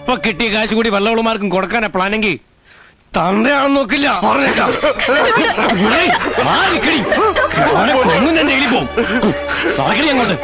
ഇപ്പൊ കിട്ടിയ കാശ് കൂടി വെള്ളവളുമാർക്കും കൊടുക്കാനാ പ്ലാനെങ്കിൽ തന്തയാണെന്ന് നോക്കില്ല. പറഞ്ഞേക്കാം അങ്ങോട്ട്.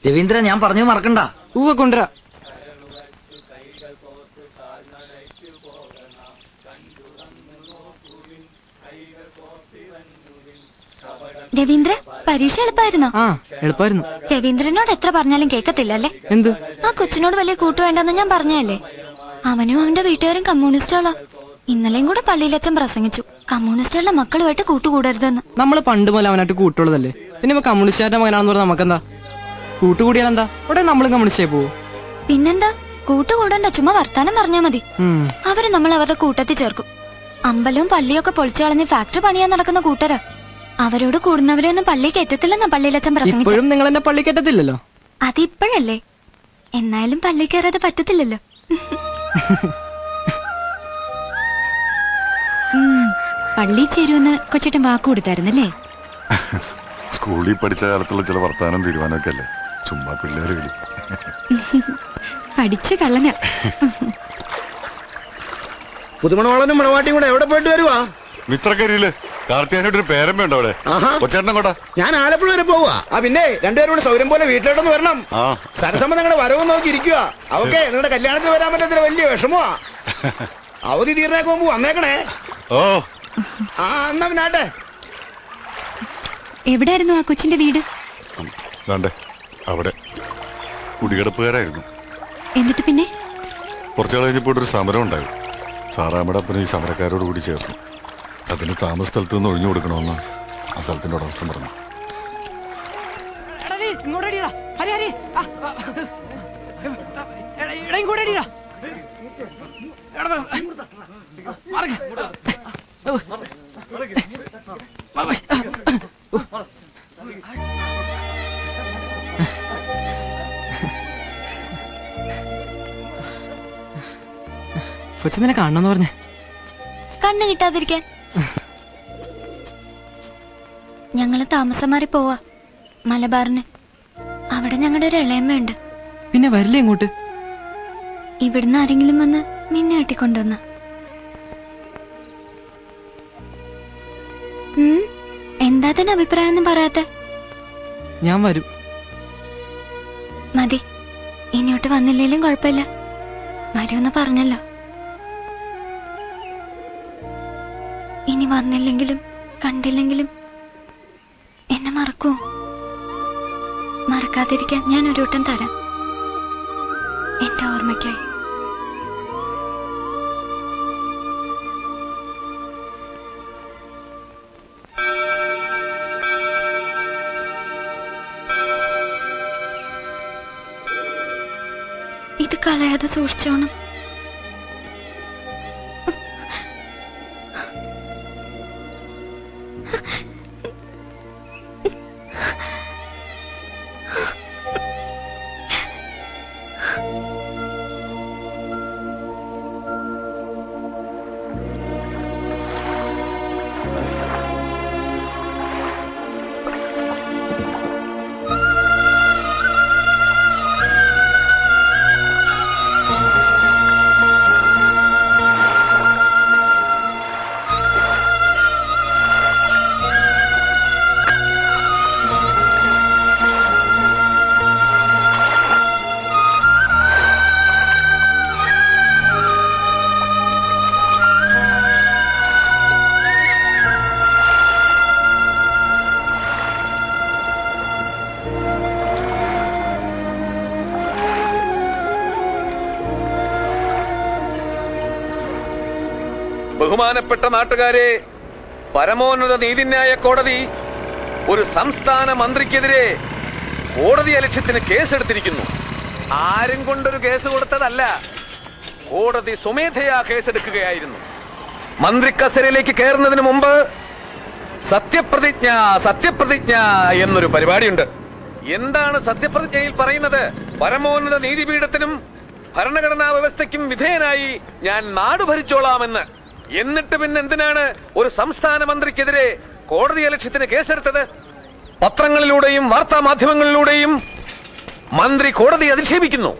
രവീന്ദ്ര, ഞാൻ പറഞ്ഞു മറക്കണ്ട. കൊണ്ടുവരാ. രവീന്ദ്ര, പരീക്ഷ എളുപ്പമായിരുന്നോ? എളുപ്പമായിരുന്നു. രവീന്ദ്രനോട് എത്ര പറഞ്ഞാലും കേൾക്കത്തില്ലല്ലേ? എന്ത്? ആ കൊച്ചിനോട് വലിയ കൂട്ടു വേണ്ടെന്ന് ഞാൻ പറഞ്ഞല്ലേ. അവനും അവന്റെ വീട്ടുകാരും കമ്മ്യൂണിസ്റ്റുകളാ. ഇന്നലെയും കൂടെ പള്ളിയിലച്ഛൻ പ്രസംഗിച്ചു, കമ്മ്യൂണിസ്റ്റുകളുടെ മക്കളുമായിട്ട് കൂട്ടുകൂടരുതെന്ന്. നമ്മള് പണ്ട് പോലെ അവനായിട്ട് കൂട്ടുള്ളതല്ലേ. പിന്നെ കമ്മ്യൂണിസ്റ്റുകാരുടെ മകനാണെന്ന് പറഞ്ഞാൽ നമുക്കെന്താ? കൂട്ടുകൂടിയാലെന്താ? ഉടനെ നമ്മളും കമ്മ്യൂണിസ്റ്റായി പോവോ? പിന്നെന്താ, കൂട്ടുകൂടണ്ട, ചുമ്മാ വർത്താനം പറഞ്ഞാ മതി. അവര് നമ്മൾ അവരുടെ കൂട്ടത്തിൽ ചേർക്കും. അമ്പലവും പള്ളിയൊക്കെ പൊളിച്ചു കളഞ്ഞ് ഫാക്ടറി പണിയാൻ നടക്കുന്ന കൂട്ടരാ. അവരോട് കൂടുന്നവരെ ഒന്നും പള്ളി കയറ്റത്തില്ലെന്നാ പള്ളിയിലച്ഛൻ പ്രസംഗിച്ചു. നിങ്ങൾ എന്നെ പള്ളി കയറ്റത്തില്ലല്ലോ. അതിപ്പോഴല്ലേ, എന്നാലും പള്ളി കയറാതെ പറ്റത്തില്ലല്ലോ. പള്ളി ചേരുമെന്ന് കൊച്ചേട്ടൻ വാക്ക് കൊടുത്തായിരുന്നല്ലേ? സ്കൂളിൽ പഠിച്ച കാലത്തുള്ള ചില വർത്താനം തീരുമാനമൊക്കെ അല്ലേ, ചുമ്മാ പിള്ളേര് കളി. പഠിച്ച കള്ളന. പുതുമണവാളനും മണവാട്ടിയും കൂടെ എവിടെ പോയിട്ട് വരുവാ? മിത്രക്കരിയില് കാർത്തിയാനായിട്ടൊരു പേരമ്പ ഉണ്ടോ അവിടെ? കൊച്ചേട്ടൻ കൊണ്ടാ. ഞാൻ ആലപ്പുഴ വരെ പോവാ. പിന്നെ രണ്ടുപേരും കൂടെ സൗകര്യം പോലെ വീട്ടിലോട്ടൊന്ന് വരണം. സരസമ്മ നിങ്ങളുടെ വരവും നോക്കി ഇരിക്കുക. അവക്കെ നിങ്ങളുടെ കല്യാണത്തിന് വരാൻ പറ്റത്തില്ല, വലിയ വിഷമമാ. അവധി തീർന്നേക്ക് മുമ്പ് വന്നേക്കണേ. ഓ എന്നാ പിന്നാട്ടെ. എവിടെയായിരുന്നു ആ കൊച്ചിന്റെ വീട്? അവിടെ കുടികിടപ്പുകാരായിരുന്നു. എന്നിട്ട് പിന്നെ കുറച്ചുകൾ കഴിഞ്ഞപ്പോൾ ഒരു സമരം ഉണ്ടായി. സാറാമ്മയുടെ അപ്പനെ ഈ സമരക്കാരോട് കൂടി ചേർന്നു. അതിന് താമസ സ്ഥലത്ത് നിന്ന് ഒഴിഞ്ഞു കൊടുക്കണമെന്ന് ആ സ്ഥലത്തിന്റെ ഉടമസ്ഥൻ പറഞ്ഞു. കൊച്ചിനെ കാണണമെന്ന് പറഞ്ഞേ. കണ്ണ് കിട്ടാതിരിക്കാൻ ഞങ്ങള് താമസം മാറി പോവാ മലബാറിന്. അവിടെ ഞങ്ങളുടെ ഒരു ഇളയമ്മയുണ്ട്. പിന്നെ വരില്ലേ ഇങ്ങോട്ട്? ഇവിടുന്ന് ആരെങ്കിലും വന്ന് മിന്നെ കെട്ടിക്കൊണ്ടുവന്ന. എന്താ തന്നെ അഭിപ്രായം ഒന്നും പറയാത്ത? ഞാൻ വരും. മതി, ഇനിയോട്ട് വന്നില്ലേലും കുഴപ്പമില്ല. വരുമെന്ന് പറഞ്ഞല്ലോ. ഇനി വന്നില്ലെങ്കിലും കണ്ടില്ലെങ്കിലും എന്നെ മറക്കുമോ? മറക്കാതിരിക്കാൻ ഞാൻ ഒരു വട്ടം തരാം, എന്റെ ഓർമ്മയ്ക്കായി. ഇത് കളയാതെ സൂക്ഷിച്ചോണം. ബഹുമാനപ്പെട്ട നാട്ടുകാരെ, പരമോന്നത നീതിന്യായ കോടതി ഒരു സംസ്ഥാന മന്ത്രിക്കെതിരെ കോടതി അലക്ഷ്യത്തിന് കേസെടുത്തിരിക്കുന്നു. ആരും കൊണ്ടൊരു കേസ് കൊടുത്തതല്ല, കോടതി സ്വമേധയാ കേസെടുക്കുകയായിരുന്നു. മന്ത്രി കസേരയിലേക്ക് കയറുന്നതിന് മുമ്പ് സത്യപ്രതിജ്ഞ എന്നൊരു പരിപാടിയുണ്ട്. എന്താണ് സത്യപ്രതിജ്ഞയിൽ പറയുന്നത്? പരമോന്നത നീതിപീഠത്തിനും ഭരണഘടനാ വ്യവസ്ഥയ്ക്കും വിധേയനായി ഞാൻ നാട് ഭരിച്ചോളാമെന്ന്. എന്നിട്ട് പിന്നെ എന്തിനാണ് ഒരു സംസ്ഥാന മന്ത്രിക്കെതിരെ കോടതി അലക്ഷ്യത്തിന് കേസെടുത്തത്? പത്രങ്ങളിലൂടെയും വാർത്താ മാധ്യമങ്ങളിലൂടെയും മന്ത്രി കോടതി അധിക്ഷേപിക്കുന്നു.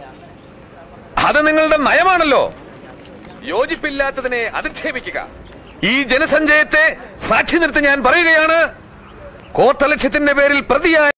അത് നിങ്ങളുടെ നയമാണല്ലോ. യോജിപ്പില്ലാത്തതിനെ അധിക്ഷേപിക്കുക. ഈ ജനസഞ്ചയത്തെ സാക്ഷി നിർത്തി ഞാൻ പറയുകയാണ്, കോർട്ടലക്ഷ്യത്തിന്റെ പേരിൽ പ്രതിയായ